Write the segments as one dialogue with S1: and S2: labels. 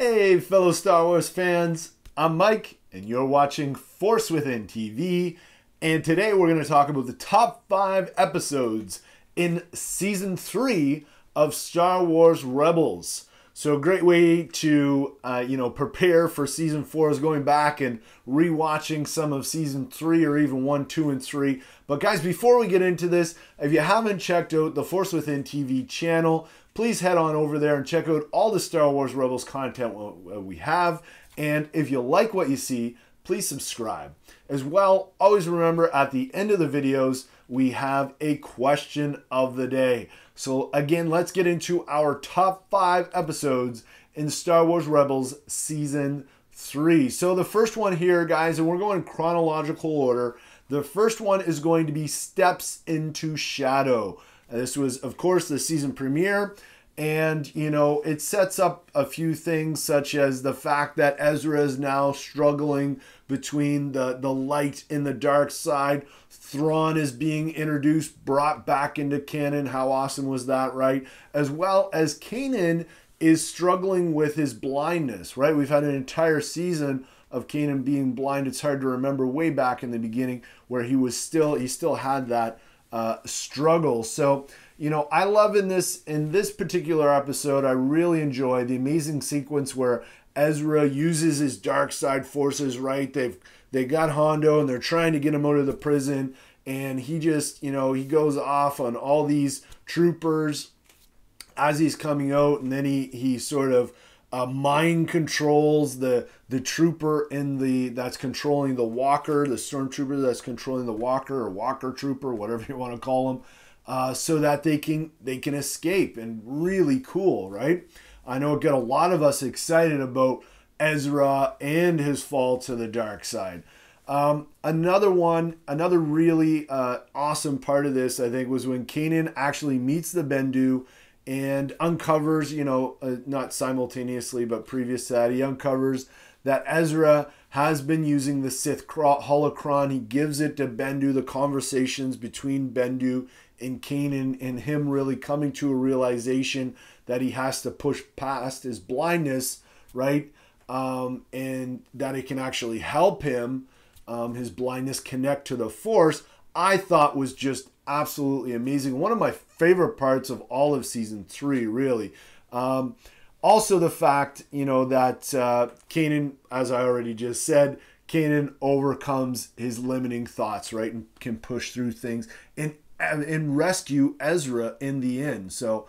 S1: Hey, fellow Star Wars fans, I'm Mike, and you're watching Force Within TV, and today we're going to talk about the top 5 episodes in Season 3 of Star Wars Rebels. So a great way to, prepare for Season 4 is going back and rewatching some of Season 3 or even 1, 2, and 3. But guys, before we get into this, if you haven't checked out the Force Within TV channel, please head on over there and check out all the Star Wars Rebels content we have. And if you like what you see, please subscribe. As well, always remember at the end of the videos, we have a question of the day. So again, let's get into our top 5 episodes in Star Wars Rebels Season 3. So the first one here, guys, and we're going in chronological order. The first one is going to be Steps into Shadow. This was, of course, the season premiere, and, it sets up a few things, such as the fact that Ezra is now struggling between the light and the dark side. Thrawn is being introduced, brought back into canon. How awesome was that, right? As well as Kanan is struggling with his blindness, right? We've had an entire season of Kanan being blind. It's hard to remember way back in the beginning where he still had that struggle. So, I love in this particular episode, I really enjoy the amazing sequence where Ezra uses his dark side forces, right? They got Hondo and they're trying to get him out of the prison, and he just, he goes off on all these troopers as he's coming out, and then he sort of mind controls the trooper that's controlling the walker, the stormtrooper that's controlling the walker, or walker trooper, whatever you want to call him, so that they can escape. And really cool, right? I know it got a lot of us excited about Ezra and his fall to the dark side. Another really awesome part of this, I think, was when Kanan actually meets the Bendu and uncovers, not simultaneously, but previous to that, he uncovers that Ezra has been using the Sith holocron. He gives it to Bendu, the conversations between Bendu and Kanan, and him really coming to a realization that he has to push past his blindness, right? And that it can actually help him, his blindness, connect to the Force, I thought was just absolutely amazing. One of my favorite parts of all of Season 3, really. Also the fact, that Kanan, as I already just said, Kanan overcomes his limiting thoughts, right? And can push through things and rescue Ezra in the end. So,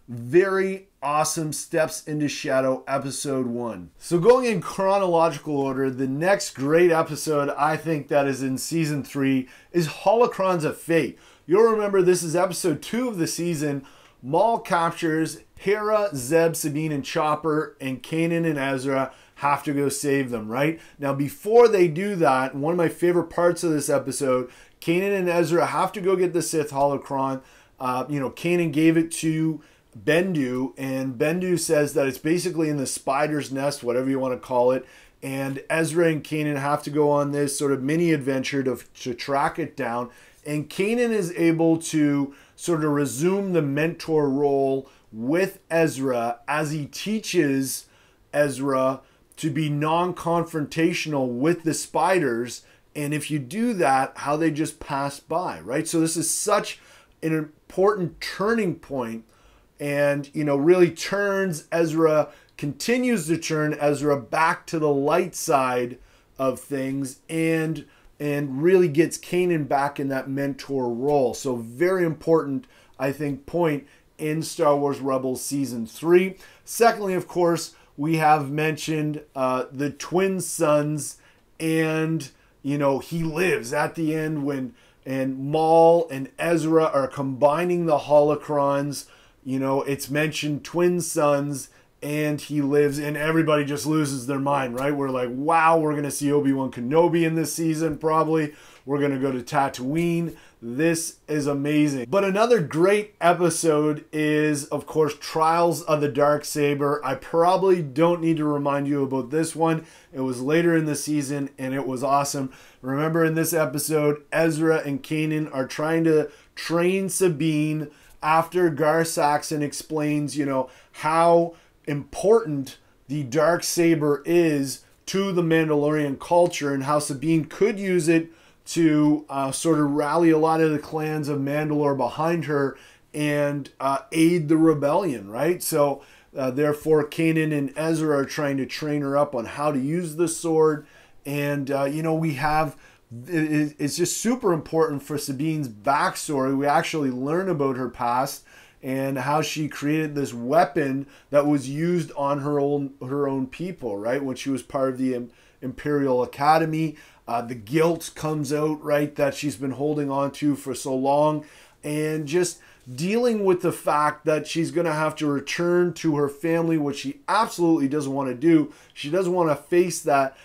S1: very awesome Steps into Shadow episode 1. So going in chronological order, the next great episode I think that is in Season 3 is Holocrons of Fate. You'll remember this is episode 2 of the season. Maul captures Hera, Zeb, Sabine, and Chopper, and Kanan and Ezra have to go save them, right? Now, before they do that, and one of my favorite parts of this episode, Kanan and Ezra have to go get the Sith holocron. Kanan gave it to Bendu, and Bendu says that it's basically in the spider's nest, whatever you want to call it, and Ezra and Kanan have to go on this sort of mini adventure to track it down, and Kanan is able to sort of resume the mentor role with Ezra as he teaches Ezra to be non-confrontational with the spiders, and if you do that, how they just pass by, right? So this is such an important turning point, and, really continues to turn Ezra back to the light side of things, and really gets Kanan back in that mentor role. So very important, I think, point in Star Wars Rebels Season 3. Secondly, of course, we have mentioned the twin sons, and, he lives at the end and Maul and Ezra are combining the holocrons. It's mentioned twin sons, and he lives, and everybody just loses their mind, right? We're like, wow, we're going to see Obi-Wan Kenobi in this season, probably. We're going to go to Tatooine. This is amazing. But another great episode is, of course, Trials of the Dark Saber. I probably don't need to remind you about this one. It was later in the season, and it was awesome. Remember, in this episode, Ezra and Kanan are trying to train Sabine after Gar Saxon explains, how important the dark saber is to the Mandalorian culture, and how Sabine could use it to sort of rally a lot of the clans of Mandalore behind her and aid the rebellion, right? So therefore, Kanan and Ezra are trying to train her up on how to use the sword. And, you know, it's just super important for Sabine's backstory. We actually learn about her past and how she created this weapon that was used on her own people, right? When she was part of the Imperial Academy. The guilt comes out, right, that she's been holding on to for so long. And just dealing with the fact that she's going to have to return to her family, which she absolutely doesn't want to do. She doesn't want to face that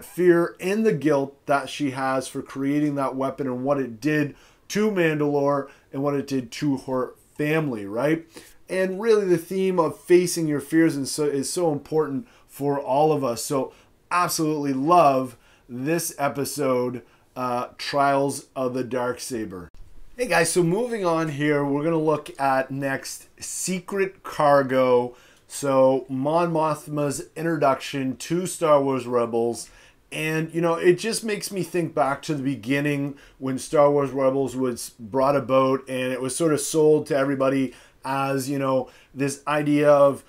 S1: fear and the guilt that she has for creating that weapon and what it did to Mandalore and what it did to her family, right? And really the theme of facing your fears is so important for all of us. So absolutely love this episode, Trials of the Darksaber. Hey guys, so moving on here, we're going to look at next Secret Cargo. So Mon Mothma's introduction to Star Wars Rebels. And, you know, it just makes me think back to the beginning when Star Wars Rebels was brought about and it was sort of sold to everybody as, you know, this idea of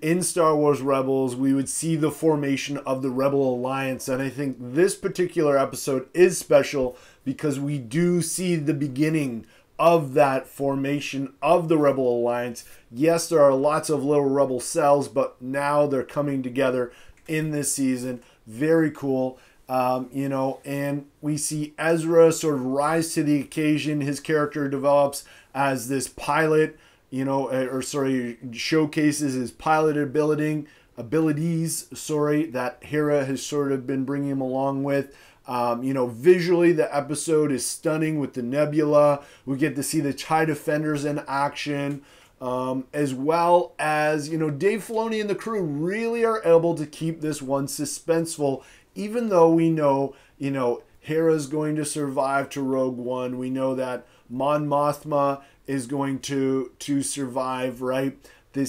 S1: in Star Wars Rebels, we would see the formation of the Rebel Alliance. And I think this particular episode is special because we do see the beginning of that formation of the Rebel Alliance. Yes, there are lots of little rebel cells, but now they're coming together in this season. Very cool. You know, and we see Ezra sort of rise to the occasion. His character develops as this pilot, you know, showcases his pilot abilities, that Hera has sort of been bringing him along with. You know, visually, the episode is stunning with the nebula. We get to see the TIE Defenders in action, as well as, you know, Dave Filoni and the crew really are able to keep this one suspenseful, even though we know, you know, Hera's going to survive to Rogue One. We know that Mon Mothma is going to survive, right? They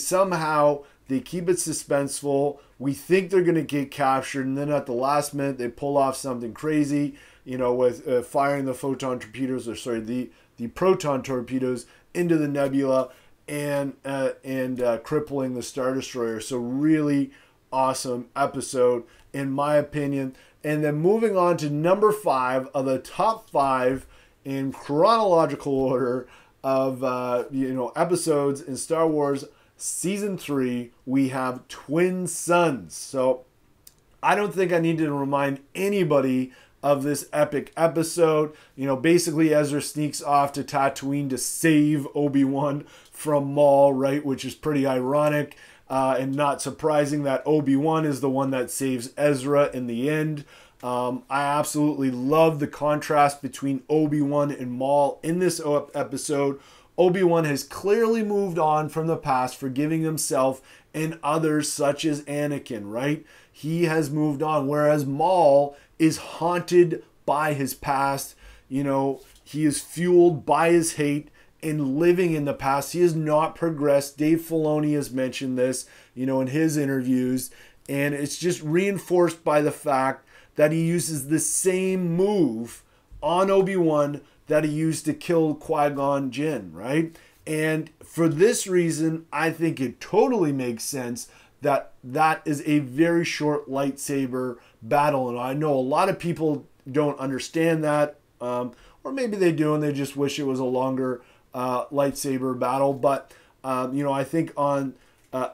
S1: keep it suspenseful. We think they're going to get captured, and then at the last minute, they pull off something crazy, you know, with firing the photon torpedoes, the proton torpedoes into the nebula and crippling the Star Destroyer. So really awesome episode, in my opinion. And then moving on to number 5 of the top 5 in chronological order of you know, episodes in Star Wars Season 3, we have Twin Suns. So I don't think I need to remind anybody of this epic episode. You know, basically Ezra sneaks off to Tatooine to save Obi-Wan from Maul, right? Which is pretty ironic and not surprising that Obi-Wan is the one that saves Ezra in the end. I absolutely love the contrast between Obi-Wan and Maul in this episode. Obi-Wan has clearly moved on from the past, forgiving himself and others such as Anakin, right? He has moved on, whereas Maul is haunted by his past. You know, he is fueled by his hate and living in the past. He has not progressed. Dave Filoni has mentioned this, you know, in his interviews, and it's just reinforced by the fact that he uses the same move on Obi-Wan that he used to kill Qui-Gon Jinn, right? And for this reason, I think it totally makes sense that that is a very short lightsaber battle. And I know a lot of people don't understand that, or maybe they do and they just wish it was a longer lightsaber battle. But, you know, I think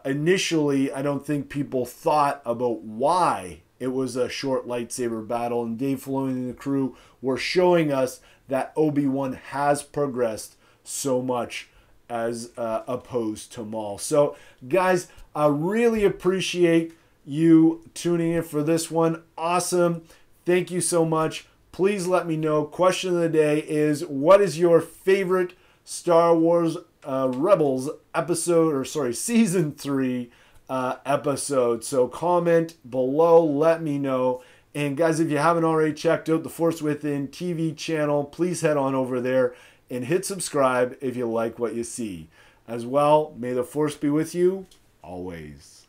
S1: initially, I don't think people thought about why it was a short lightsaber battle. And Dave Filoni and the crew were showing us that Obi-Wan has progressed so much as opposed to Maul. So, guys, I really appreciate you tuning in for this one. Awesome. Thank you so much. Please let me know. Question of the day is, what is your favorite Star Wars Rebels Season 3 episode? So comment below. Let me know. And guys, if you haven't already checked out the Force Within TV channel, please head on over there and hit subscribe if you like what you see. As well, may the Force be with you always.